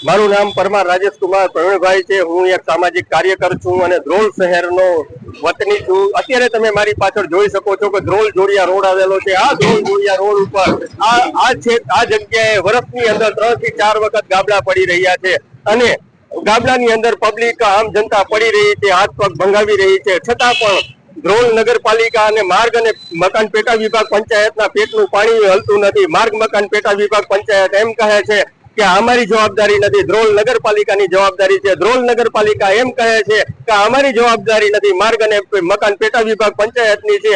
મારું નામ પરમાર રાજેશ કુમાર પ્રવીણભાઈ છે। હું એક સામાજિક કાર્યકર છું અને ધ્રોલ શહેરનો વતની છું। અત્યારે તમે મારી પાછળ જોઈ શકો છો કે ધ્રોલ જોડિયા રોડ આવેલો છે। આ ધ્રોલ જોડિયા રોડ ઉપર આ જગ્યાએ વર્ષની અંદર 3 થી 4 વખત ગાબડા પડી રહ્યા છે અને ગાબડાની અંદર પબ્લિક આમ જનતા પડી રહી છે, હાથ પગ ભંગાવી રહી છે। છતાં પણ ધ્રોલ નગરપાલિકા અને માર્ગ અને મકાન પેટા વિભાગ પંચાયતના પેટનું પાણી હલતું નથી। માર્ગ મકાન પેટા વિભાગ પંચાયત એમ કહે છે કે અમારી જવાબદારી નથી, ધ્રોલ નગરપાલિકાની જવાબદારી છે। ધ્રોલ નગરપાલિકા એમ કહે છે કે અમારી જવાબદારી નથી, માર્ગ અને મકાન પેટા વિભાગ પંચાયતની છે।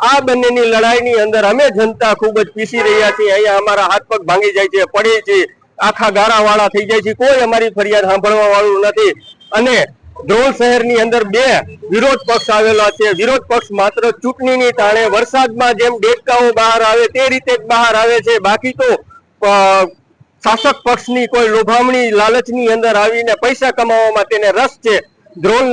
આ બંનેની લડાઈની અંદર અમે જનતા ખૂબ જ પીસી રહ્યા છીએ। અહીંયા અમારા હાથ પગ ભાંગી જાય છે, પડી છે, આખા ગારા વાળા થઈ જાય છે, કોઈ અમારી ફરિયાદ સાંભળવા વાળું નથી। અને ધ્રોલ શહેરની અંદર 2 વિરોધ પક્ષ આવેલા છે। વિરોધ પક્ષ માત્ર ચૂંટણીની ટાણે વરસાદમાં જેમ દેડકાઓ બહાર આવે તે રીતે જ બહાર આવે છે, બાકી તો શાસક પક્ષની કોઈ લોભામણી લાલચની અંદર આવીને પૈસા કમાવામાં તેને રસ છે। ધ્રોલ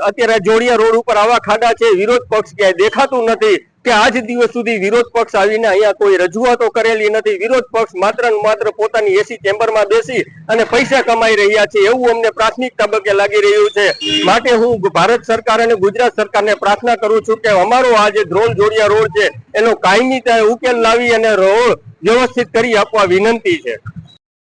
અત્યારે જોડિયા રોડ ઉપર આવા ખાડા છે, વિરોધ પક્ષ ક્યાંય દેખાતું નથી કે આજ દિવસ સુધી વિરોધ પક્ષ આવીને અહીંયા કોઈ રજૂઆતો કરેલી નથી। વિરોધ પક્ષ માત્ર ને માત્ર પોતાની એસી ચેમ્બરમાં બેસી અને પૈસા કમાઈ રહ્યા છે એવું અમને પ્રાથમિક તબક્કે લાગી રહ્યું છે। માટે હું ભારત સરકાર અને ગુજરાત સરકારને પ્રાર્થના કરું છું કે અમારો આ જે ધ્રોલ જોડિયા રોડ છે એનો કાયમી ઉકેલ લાવી અને રોડ વ્યવસ્થિત કરી આપવા વિનંતી છે।